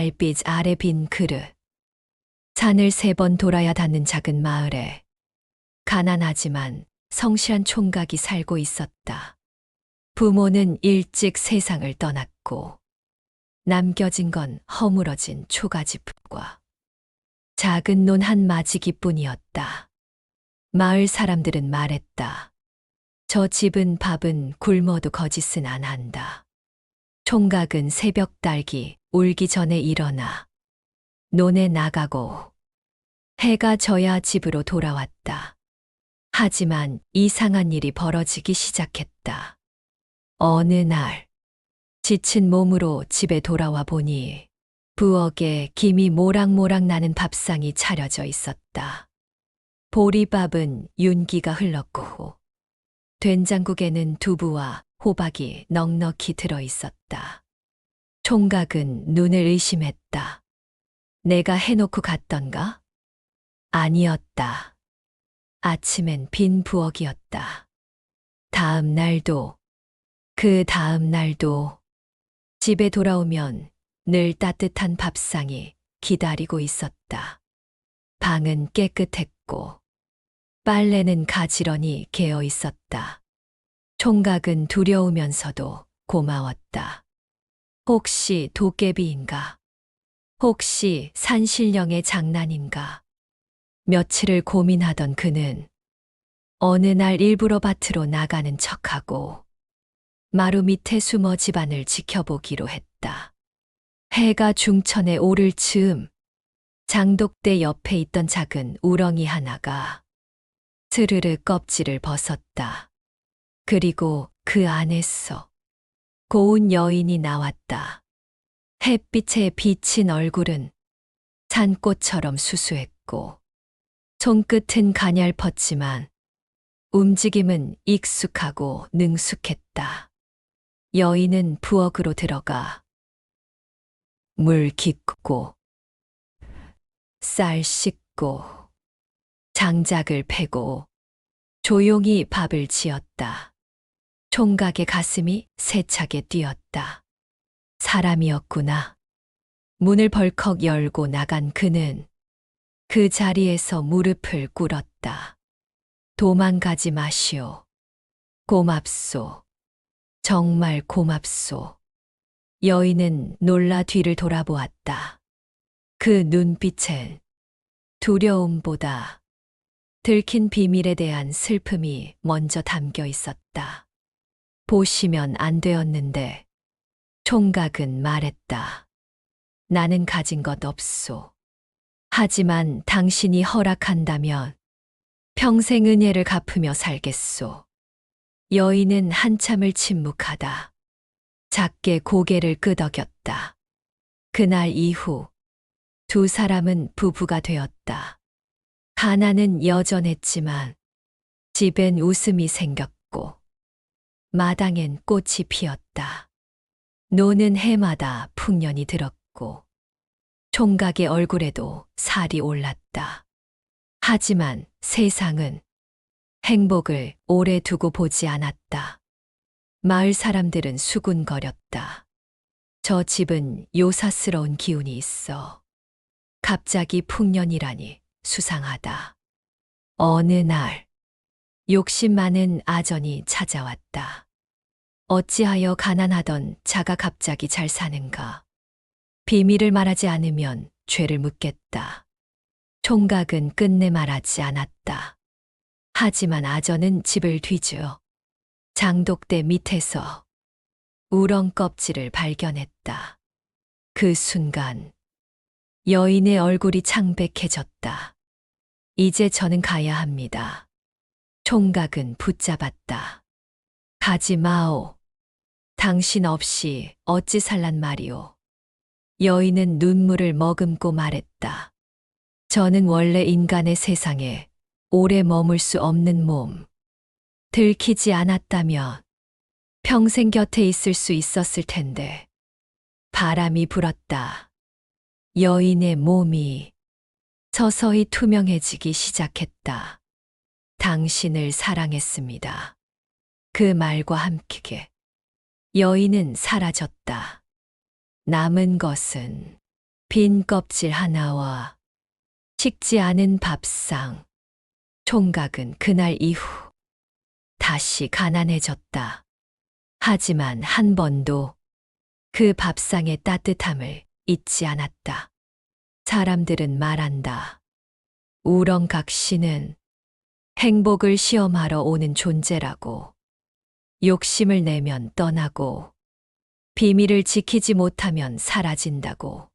달빛 아래 빈 그릇. 산을 3번 돌아야 닿는 작은 마을에 가난하지만 성실한 총각이 살고 있었다. 부모는 일찍 세상을 떠났고 남겨진 건 허물어진 초가집과 작은 논 한 마지기뿐이었다. 마을 사람들은 말했다. 저 집은 밥은 굶어도 거짓은 안 한다. 총각은 새벽 달기 울기 전에 일어나 논에 나가고 해가 져야 집으로 돌아왔다. 하지만 이상한 일이 벌어지기 시작했다. 어느 날 지친 몸으로 집에 돌아와 보니 부엌에 김이 모락모락 나는 밥상이 차려져 있었다. 보리밥은 윤기가 흘렀고 된장국에는 두부와 호박이 넉넉히 들어 있었다. 총각은 눈을 의심했다. 내가 해놓고 갔던가? 아니었다. 아침엔 빈 부엌이었다. 다음 날도, 그 다음 날도 집에 돌아오면 늘 따뜻한 밥상이 기다리고 있었다. 방은 깨끗했고 빨래는 가지런히 개어 있었다. 총각은 두려우면서도 고마웠다. 혹시 도깨비인가? 혹시 산신령의 장난인가? 며칠을 고민하던 그는 어느 날 일부러 밭으로 나가는 척하고 마루 밑에 숨어 집안을 지켜보기로 했다. 해가 중천에 오를 즈음 장독대 옆에 있던 작은 우렁이 하나가 스르르 껍질을 벗었다. 그리고 그 안에서 고운 여인이 나왔다. 햇빛에 비친 얼굴은 산꽃처럼 수수했고 손끝은 가냘펐지만 움직임은 익숙하고 능숙했다. 여인은 부엌으로 들어가 물 깃고 쌀 씻고 장작을 패고 조용히 밥을 지었다. 총각의 가슴이 세차게 뛰었다. 사람이었구나. 문을 벌컥 열고 나간 그는 그 자리에서 무릎을 꿇었다. 도망가지 마시오. 고맙소. 정말 고맙소. 여인은 놀라 뒤를 돌아보았다. 그 눈빛엔 두려움보다 들킨 비밀에 대한 슬픔이 먼저 담겨 있었다. 보시면 안 되었는데 총각은 말했다. 나는 가진 것 없소. 하지만 당신이 허락한다면 평생 은혜를 갚으며 살겠소. 여인은 한참을 침묵하다 작게 고개를 끄덕였다. 그날 이후 두 사람은 부부가 되었다. 가난은 여전했지만 집엔 웃음이 생겼고 마당엔 꽃이 피었다. 노는 해마다 풍년이 들었고 총각의 얼굴에도 살이 올랐다. 하지만 세상은 행복을 오래 두고 보지 않았다. 마을 사람들은 수군거렸다. 저 집은 요사스러운 기운이 있어. 갑자기 풍년이라니 수상하다. 어느 날 욕심 많은 아전이 찾아왔다. 어찌하여 가난하던 자가 갑자기 잘 사는가? 비밀을 말하지 않으면 죄를 묻겠다. 총각은 끝내 말하지 않았다. 하지만 아전은 집을 뒤져 장독대 밑에서 우렁 껍질을 발견했다. 그 순간 여인의 얼굴이 창백해졌다. 이제 저는 가야 합니다. 총각은 붙잡았다. 가지 마오. 당신 없이 어찌 살란 말이오. 여인은 눈물을 머금고 말했다. 저는 원래 인간의 세상에 오래 머물 수 없는 몸. 들키지 않았다면 평생 곁에 있을 수 있었을 텐데. 바람이 불었다. 여인의 몸이 서서히 투명해지기 시작했다. 당신을 사랑했습니다. 그 말과 함께 여인은 사라졌다. 남은 것은 빈 껍질 하나와 식지 않은 밥상. 총각은 그날 이후 다시 가난해졌다. 하지만 한 번도 그 밥상의 따뜻함을 잊지 않았다. 사람들은 말한다. 우렁각 씨는 행복을 시험하러 오는 존재라고. 욕심을 내면 떠나고 비밀을 지키지 못하면 사라진다고.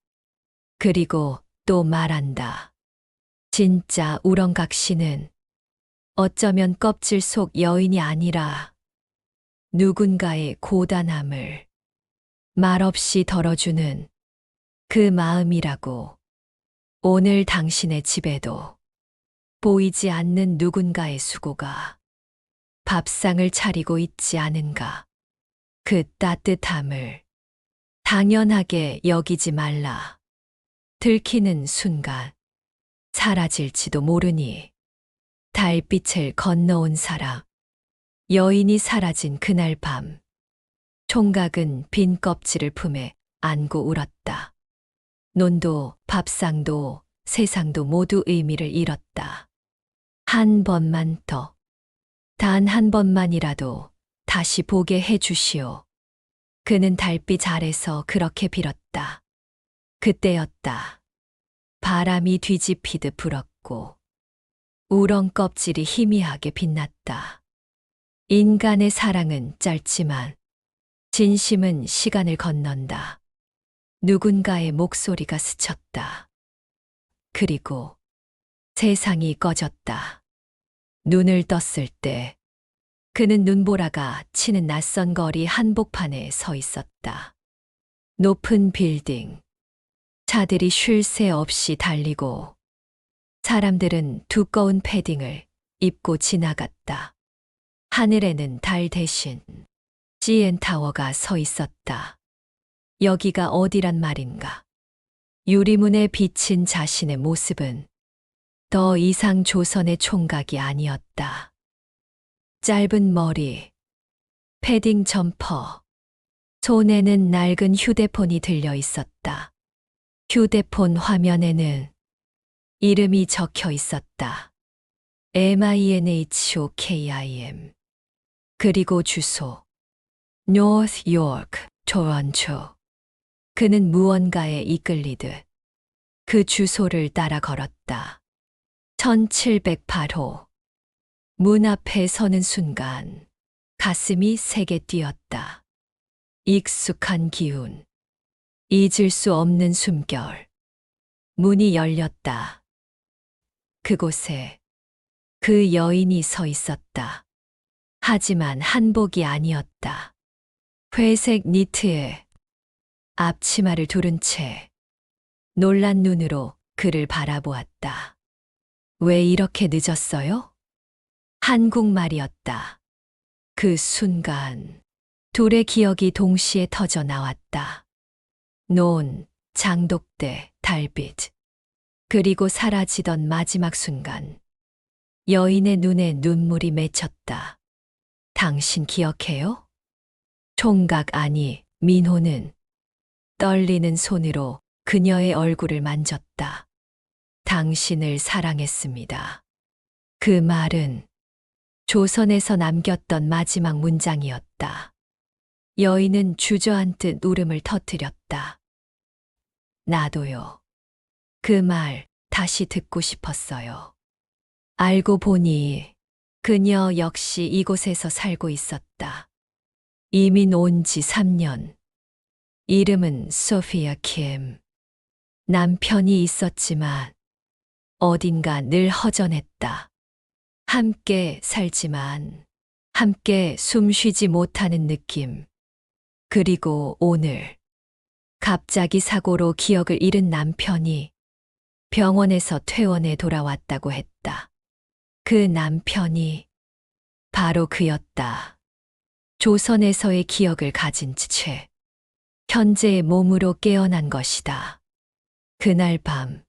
그리고 또 말한다. 진짜 우렁각 씨는 어쩌면 껍질 속 여인이 아니라 누군가의 고단함을 말없이 덜어주는 그 마음이라고. 오늘 당신의 집에도 보이지 않는 누군가의 수고가 밥상을 차리고 있지 않은가. 그 따뜻함을 당연하게 여기지 말라. 들키는 순간 사라질지도 모르니. 달빛을 건너온 사람. 여인이 사라진 그날 밤. 총각은 빈 껍질을 품에 안고 울었다. 논도 밥상도 세상도 모두 의미를 잃었다. 한 번만 더, 단 한 번만이라도 다시 보게 해주시오. 그는 달빛 아래서 그렇게 빌었다. 그때였다. 바람이 뒤집히듯 불었고 우렁 껍질이 희미하게 빛났다. 인간의 사랑은 짧지만 진심은 시간을 건넌다. 누군가의 목소리가 스쳤다. 그리고 세상이 꺼졌다. 눈을 떴을 때 그는 눈보라가 치는 낯선 거리 한복판에 서 있었다. 높은 빌딩, 차들이 쉴 새 없이 달리고 사람들은 두꺼운 패딩을 입고 지나갔다. 하늘에는 달 대신 CN타워가 서 있었다. 여기가 어디란 말인가. 유리문에 비친 자신의 모습은 더 이상 조선의 총각이 아니었다. 짧은 머리, 패딩 점퍼, 손에는 낡은 휴대폰이 들려 있었다. 휴대폰 화면에는 이름이 적혀 있었다. MINHOKIM. 그리고 주소. North York, 토론토. 그는 무언가에 이끌리듯 그 주소를 따라 걸었다. 1708호. 문 앞에 서는 순간 가슴이 세게 뛰었다. 익숙한 기운. 잊을 수 없는 숨결. 문이 열렸다. 그곳에 그 여인이 서 있었다. 하지만 한복이 아니었다. 회색 니트에 앞치마를 두른 채 놀란 눈으로 그를 바라보았다. 왜 이렇게 늦었어요? 한국말이었다. 그 순간 둘의 기억이 동시에 터져 나왔다. 논, 장독대, 달빛. 그리고 사라지던 마지막 순간 여인의 눈에 눈물이 맺혔다. 당신 기억해요? 총각 아니 민호는 떨리는 손으로 그녀의 얼굴을 만졌다. 당신을 사랑했습니다. 그 말은 조선에서 남겼던 마지막 문장이었다. 여인은 주저앉듯 울음을 터뜨렸다. 나도요. 그 말 다시 듣고 싶었어요. 알고 보니 그녀 역시 이곳에서 살고 있었다. 이민 온 지 3년. 이름은 소피아 킴. 남편이 있었지만 어딘가 늘 허전했다. 함께 살지만 함께 숨 쉬지 못하는 느낌. 그리고 오늘 갑자기 사고로 기억을 잃은 남편이 병원에서 퇴원해 돌아왔다고 했다. 그 남편이 바로 그였다. 조선에서의 기억을 가진 채 현재의 몸으로 깨어난 것이다. 그날 밤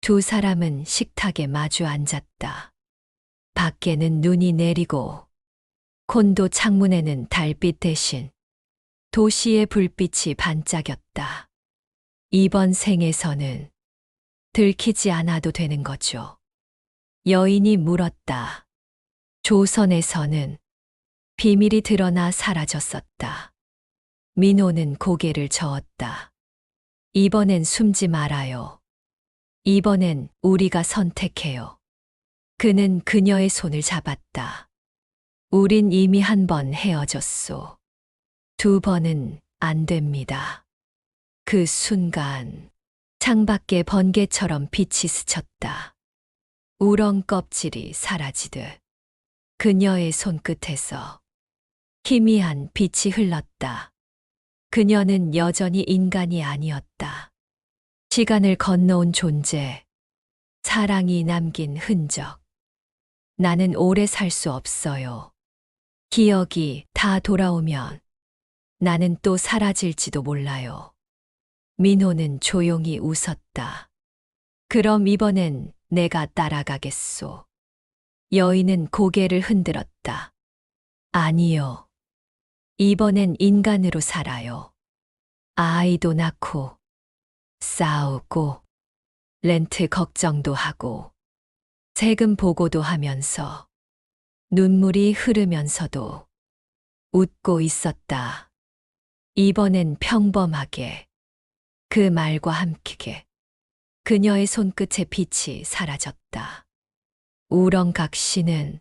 두 사람은 식탁에 마주 앉았다. 밖에는 눈이 내리고 콘도 창문에는 달빛 대신 도시의 불빛이 반짝였다. 이번 생에서는 들키지 않아도 되는 거죠. 여인이 물었다. 조선에서는 비밀이 드러나 사라졌었다. 민호는 고개를 저었다. 이번엔 숨지 말아요. 이번엔 우리가 선택해요. 그는 그녀의 손을 잡았다. 우린 이미 한 번 헤어졌소. 두 번은 안 됩니다. 그 순간 창밖에 번개처럼 빛이 스쳤다. 우렁 껍질이 사라지듯 그녀의 손끝에서 희미한 빛이 흘렀다. 그녀는 여전히 인간이 아니었다. 시간을 건너온 존재, 사랑이 남긴 흔적. 나는 오래 살 수 없어요. 기억이 다 돌아오면 나는 또 사라질지도 몰라요. 민호는 조용히 웃었다. 그럼 이번엔 내가 따라가겠소. 여인은 고개를 흔들었다. 아니요. 이번엔 인간으로 살아요. 아이도 낳고, 싸우고, 렌트 걱정도 하고, 세금 보고도 하면서, 눈물이 흐르면서도 웃고 있었다. 이번엔 평범하게, 그 말과 함께 그녀의 손끝에 빛이 사라졌다. 우렁각시는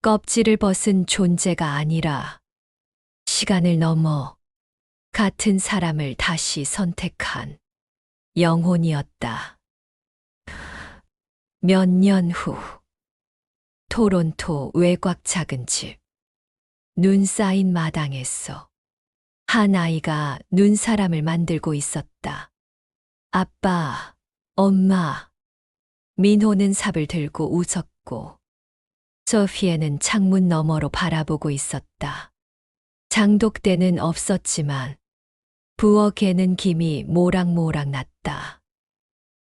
껍질을 벗은 존재가 아니라 시간을 넘어 같은 사람을 다시 선택한 영혼이었다. 몇 년 후, 토론토 외곽 작은 집, 눈 쌓인 마당에서 한 아이가 눈사람을 만들고 있었다. 아빠, 엄마. 민호는 삽을 들고 웃었고, 소피에는 창문 너머로 바라보고 있었다. 장독대는 없었지만 부엌에는 김이 모락모락 났다.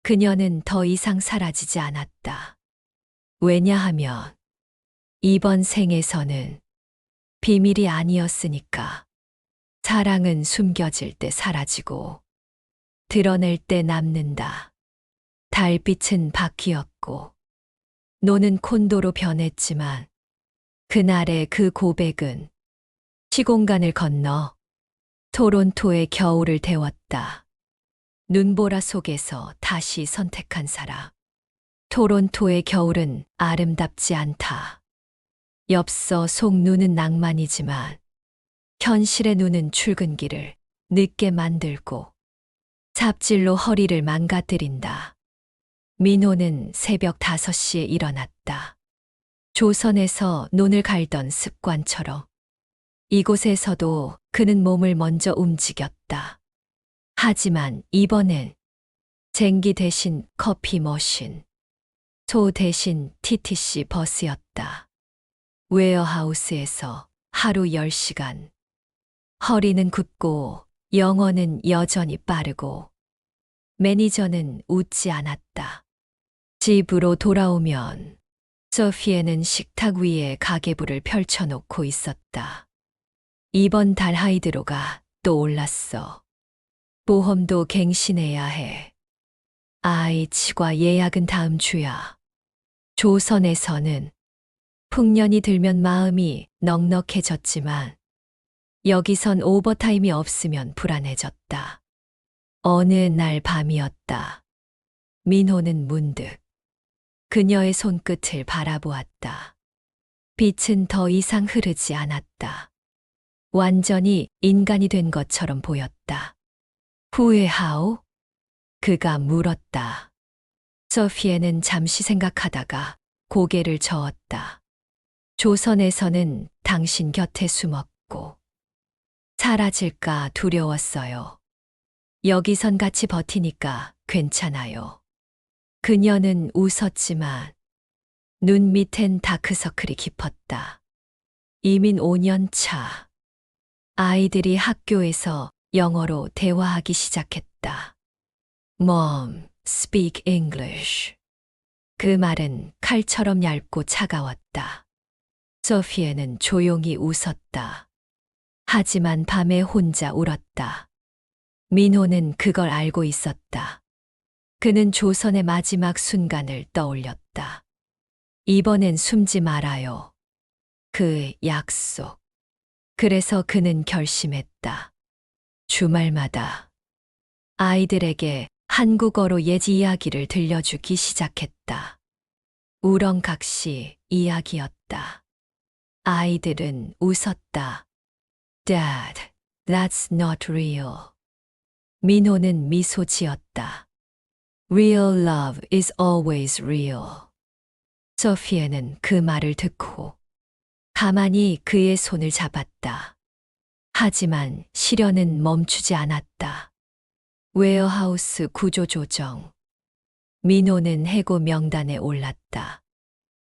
그녀는 더 이상 사라지지 않았다. 왜냐하면 이번 생에서는 비밀이 아니었으니까. 사랑은 숨겨질 때 사라지고 드러낼 때 남는다. 달빛은 바뀌었고 노는 콘도로 변했지만 그날의 그 고백은 시공간을 건너 토론토의 겨울을 데웠다. 눈보라 속에서 다시 선택한 사람. 토론토의 겨울은 아름답지 않다. 엽서 속 눈은 낭만이지만 현실의 눈은 출근길을 늦게 만들고 삽질로 허리를 망가뜨린다. 민호는 새벽 5시에 일어났다. 조선에서 논을 갈던 습관처럼 이곳에서도 그는 몸을 먼저 움직였다. 하지만 이번엔 쟁기 대신 커피 머신, 소 대신 TTC 버스였다. 웨어하우스에서 하루 10시간. 허리는 굽고 영어는 여전히 빠르고 매니저는 웃지 않았다. 집으로 돌아오면 소피에는 식탁 위에 가계부를 펼쳐놓고 있었다. 이번 달 하이드로가 또 올랐어. 보험도 갱신해야 해. 아이 치과 예약은 다음 주야. 조선에서는 풍년이 들면 마음이 넉넉해졌지만 여기선 오버타임이 없으면 불안해졌다. 어느 날 밤이었다. 민호는 문득 그녀의 손끝을 바라보았다. 빛은 더 이상 흐르지 않았다. 완전히 인간이 된 것처럼 보였다. 후회하오? 그가 물었다. 소피에는 잠시 생각하다가 고개를 저었다. 조선에서는 당신 곁에 숨었고 사라질까 두려웠어요. 여기선 같이 버티니까 괜찮아요. 그녀는 웃었지만 눈 밑엔 다크서클이 깊었다. 이민 5년 차. 아이들이 학교에서 영어로 대화하기 시작했다. Mom, speak English. 그 말은 칼처럼 얇고 차가웠다. 소피에는 조용히 웃었다. 하지만 밤에 혼자 울었다. 민호는 그걸 알고 있었다. 그는 조선의 마지막 순간을 떠올렸다. 이번엔 숨지 말아요. 그 약속. 그래서 그는 결심했다. 주말마다 아이들에게 한국어로 옛 이야기를 들려주기 시작했다. 우렁각시 이야기였다. 아이들은 웃었다. Dad, that's not real. 민호는 미소 지었다. Real love is always real. 소피에는 그 말을 듣고 가만히 그의 손을 잡았다. 하지만 시련은 멈추지 않았다. 웨어하우스 구조조정. 민호는 해고 명단에 올랐다.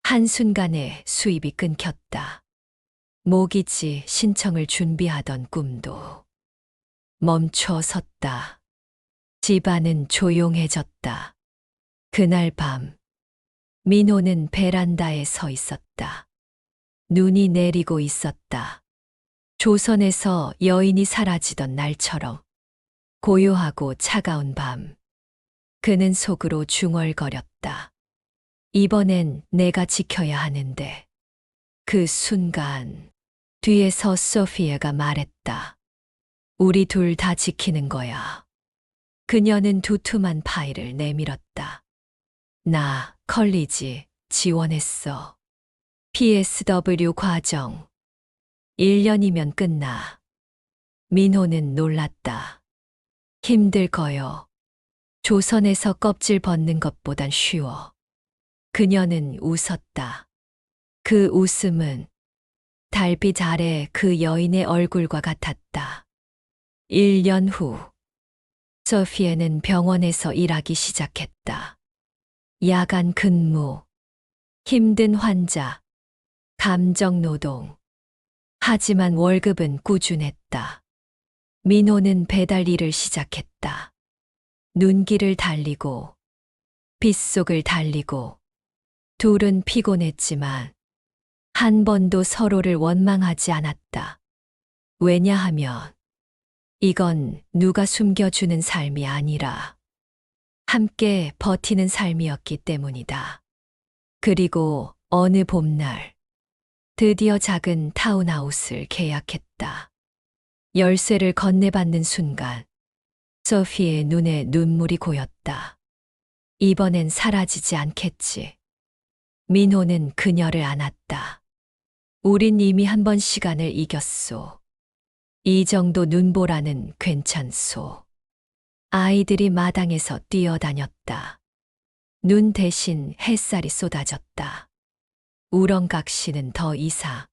한순간에 수입이 끊겼다. 모기지 신청을 준비하던 꿈도 멈춰 섰다. 집안은 조용해졌다. 그날 밤, 민호는 베란다에 서 있었다. 눈이 내리고 있었다. 조선에서 여인이 사라지던 날처럼 고요하고 차가운 밤. 그는 속으로 중얼거렸다. 이번엔 내가 지켜야 하는데. 그 순간 뒤에서 소피아가 말했다. 우리 둘 다 지키는 거야. 그녀는 두툼한 파일을 내밀었다. 나 컬리지 지원했어. PSW 과정. 1년이면 끝나. 민호는 놀랐다. 힘들 거요. 조선에서 껍질 벗는 것보단 쉬워. 그녀는 웃었다. 그 웃음은 달빛 아래 그 여인의 얼굴과 같았다. 1년 후, 소피에는 병원에서 일하기 시작했다. 야간 근무, 힘든 환자, 감정 노동. 하지만 월급은 꾸준했다. 민호는 배달 일을 시작했다. 눈길을 달리고, 빗속을 달리고, 둘은 피곤했지만, 한 번도 서로를 원망하지 않았다. 왜냐하면, 이건 누가 숨겨주는 삶이 아니라, 함께 버티는 삶이었기 때문이다. 그리고 어느 봄날, 드디어 작은 타운하우스를 계약했다. 열쇠를 건네받는 순간, 소피의 눈에 눈물이 고였다. 이번엔 사라지지 않겠지. 민호는 그녀를 안았다. 우린 이미 한 번 시간을 이겼소. 이 정도 눈보라는 괜찮소. 아이들이 마당에서 뛰어다녔다. 눈 대신 햇살이 쏟아졌다. 우렁각시는 더 이상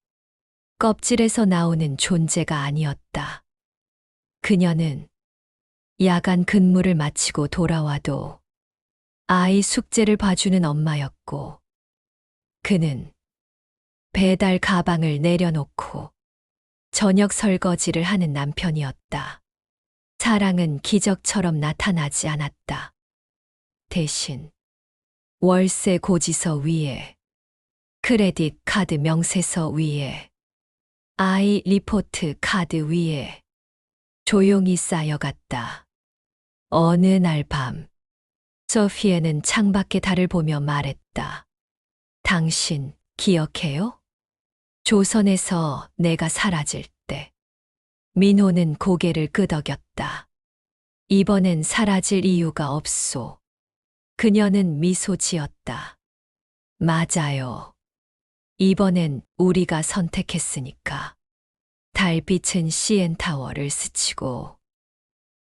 껍질에서 나오는 존재가 아니었다. 그녀는 야간 근무를 마치고 돌아와도 아이 숙제를 봐주는 엄마였고, 그는 배달 가방을 내려놓고 저녁 설거지를 하는 남편이었다. 사랑은 기적처럼 나타나지 않았다. 대신 월세 고지서 위에, 크레딧 카드 명세서 위에, 아이 리포트 카드 위에 조용히 쌓여갔다. 어느 날 밤, 소피에는 창밖의 달을 보며 말했다. 당신 기억해요? 조선에서 내가 사라질 때. 민호는 고개를 끄덕였다. 이번엔 사라질 이유가 없소. 그녀는 미소 지었다. 맞아요. 이번엔 우리가 선택했으니까. 달빛은 CN타워를 스치고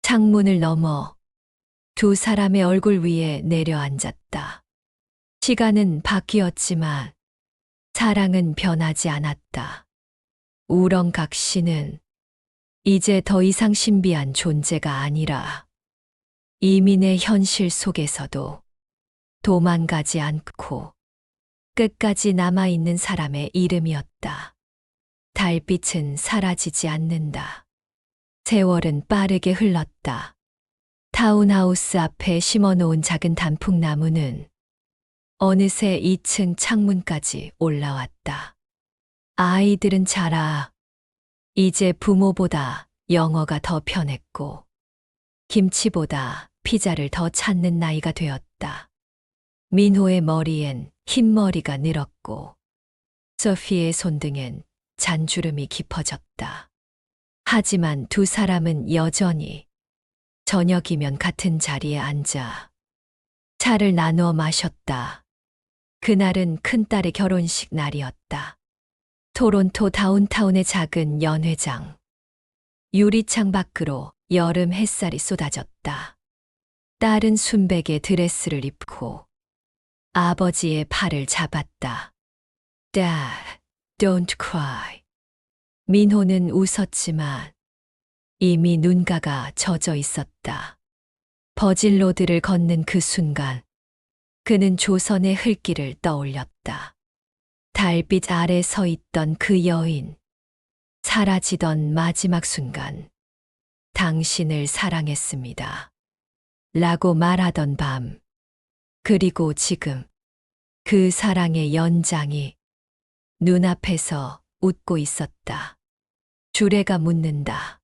창문을 넘어 두 사람의 얼굴 위에 내려앉았다. 시간은 바뀌었지만 사랑은 변하지 않았다. 우렁각시는 이제 더 이상 신비한 존재가 아니라 이민의 현실 속에서도 도망가지 않고 끝까지 남아있는 사람의 이름이었다. 달빛은 사라지지 않는다. 세월은 빠르게 흘렀다. 타운하우스 앞에 심어놓은 작은 단풍나무는 어느새 2층 창문까지 올라왔다. 아이들은 자라 이제 부모보다 영어가 더 편했고 김치보다 피자를 더 찾는 나이가 되었다. 민호의 머리엔 흰머리가 늘었고 소피의 손등엔 잔주름이 깊어졌다. 하지만 두 사람은 여전히 저녁이면 같은 자리에 앉아 차를 나누어 마셨다. 그날은 큰딸의 결혼식 날이었다. 토론토 다운타운의 작은 연회장. 유리창 밖으로 여름 햇살이 쏟아졌다. 딸은 순백의 드레스를 입고 아버지의 팔을 잡았다. Dad, don't cry. 민호는 웃었지만 이미 눈가가 젖어 있었다. 버질로드를 걷는 그 순간 그는 조선의 흘길을 떠올렸다. 달빛 아래 서 있던 그 여인, 사라지던 마지막 순간 당신을 사랑했습니다. 라고 말하던 밤, 그리고 지금 그 사랑의 연장이 눈앞에서 웃고 있었다. 주례가 묻는다.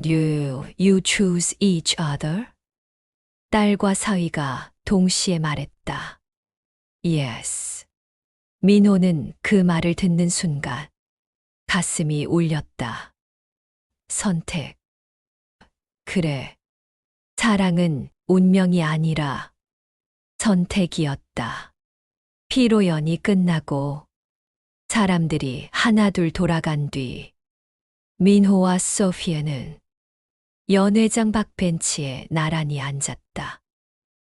Do you choose each other? 딸과 사위가 동시에 말했다. Yes. 민호는 그 말을 듣는 순간 가슴이 울렸다. 선택. 그래. 사랑은 운명이 아니라 선택이었다. 피로연이 끝나고 사람들이 하나둘 돌아간 뒤 민호와 소피에는 연회장 밖 벤치에 나란히 앉았다.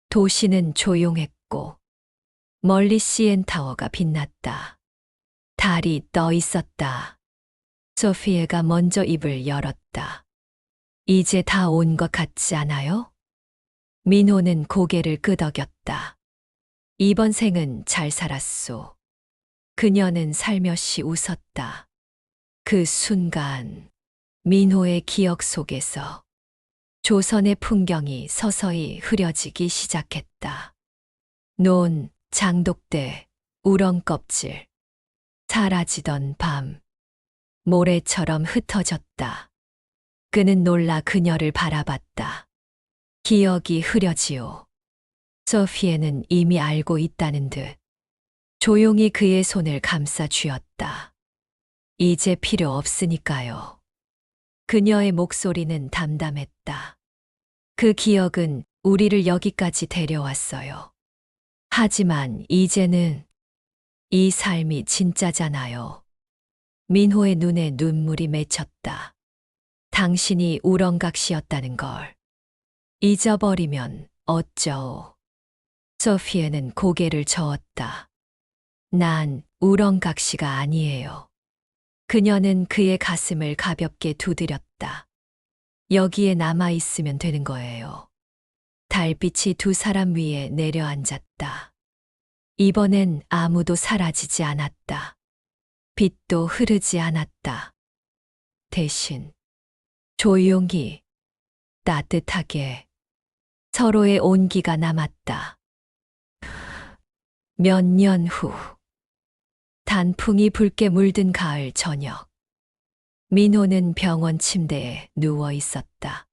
도시는 조용했고 멀리 CN타워가 빛났다. 달이 떠 있었다. 소피에가 먼저 입을 열었다. 이제 다 온 것 같지 않아요? 민호는 고개를 끄덕였다. 이번 생은 잘 살았소. 그녀는 살며시 웃었다. 그 순간 민호의 기억 속에서 조선의 풍경이 서서히 흐려지기 시작했다. 논, 장독대, 우렁껍질, 사라지던 밤, 모래처럼 흩어졌다. 그는 놀라 그녀를 바라봤다. 기억이 흐려지오. 소피에는 이미 알고 있다는 듯 조용히 그의 손을 감싸 쥐었다. 이제 필요 없으니까요. 그녀의 목소리는 담담했다. 그 기억은 우리를 여기까지 데려왔어요. 하지만 이제는 이 삶이 진짜잖아요. 민호의 눈에 눈물이 맺혔다. 당신이 우렁각시였다는 걸 잊어버리면 어쩌오. 소피에는 고개를 저었다. 난 우렁각시가 아니에요. 그녀는 그의 가슴을 가볍게 두드렸다. 여기에 남아있으면 되는 거예요. 달빛이 두 사람 위에 내려앉았다. 이번엔 아무도 사라지지 않았다. 빛도 흐르지 않았다. 대신 조용히, 따뜻하게 서로의 온기가 남았다. 몇 년 후, 단풍이 붉게 물든 가을 저녁. 민호는 병원 침대에 누워 있었다.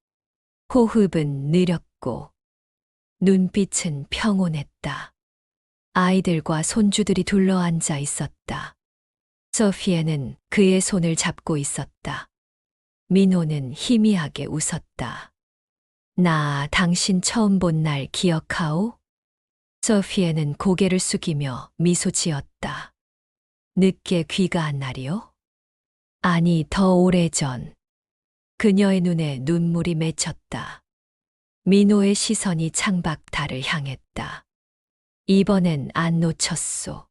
호흡은 느렸고 눈빛은 평온했다. 아이들과 손주들이 둘러앉아 있었다. 소피에는 그의 손을 잡고 있었다. 민호는 희미하게 웃었다. 나 당신 처음 본 날 기억하오? 소피에는 고개를 숙이며 미소 지었다. 늦게 귀가한 날이요? 아니, 더 오래전. 그녀의 눈에 눈물이 맺혔다. 민호의 시선이 창밖 달을 향했다. 이번엔 안 놓쳤소.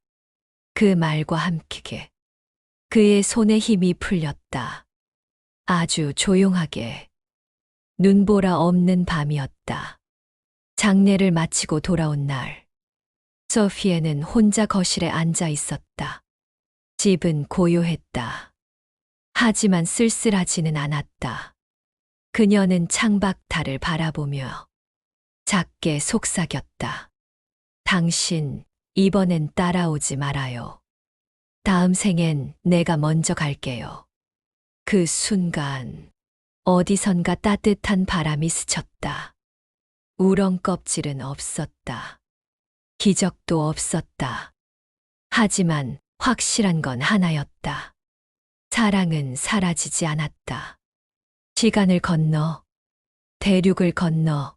그 말과 함께 그의 손에 힘이 풀렸다. 아주 조용하게. 눈보라 없는 밤이었다. 장례를 마치고 돌아온 날, 소피에는 혼자 거실에 앉아 있었다. 집은 고요했다. 하지만 쓸쓸하지는 않았다. 그녀는 창밖 달을 바라보며 작게 속삭였다. 당신, 이번엔 따라오지 말아요. 다음 생엔 내가 먼저 갈게요. 그 순간 어디선가 따뜻한 바람이 스쳤다. 우렁 껍질은 없었다. 기적도 없었다. 하지만 확실한 건 하나였다. 사랑은 사라지지 않았다. 시간을 건너, 대륙을 건너,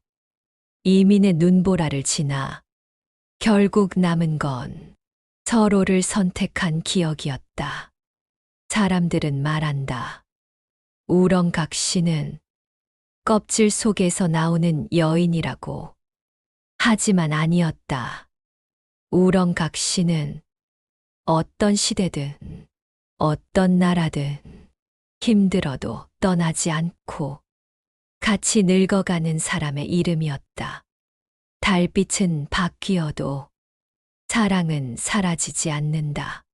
이민의 눈보라를 지나 결국 남은 건 서로를 선택한 기억이었다. 사람들은 말한다. 우렁각시는 껍질 속에서 나오는 여인이라고. 하지만 아니었다. 우렁각시는 어떤 시대든 어떤 나라든 힘들어도 떠나지 않고 같이 늙어가는 사람의 이름이었다. 달빛은 바뀌어도 사랑은 사라지지 않는다.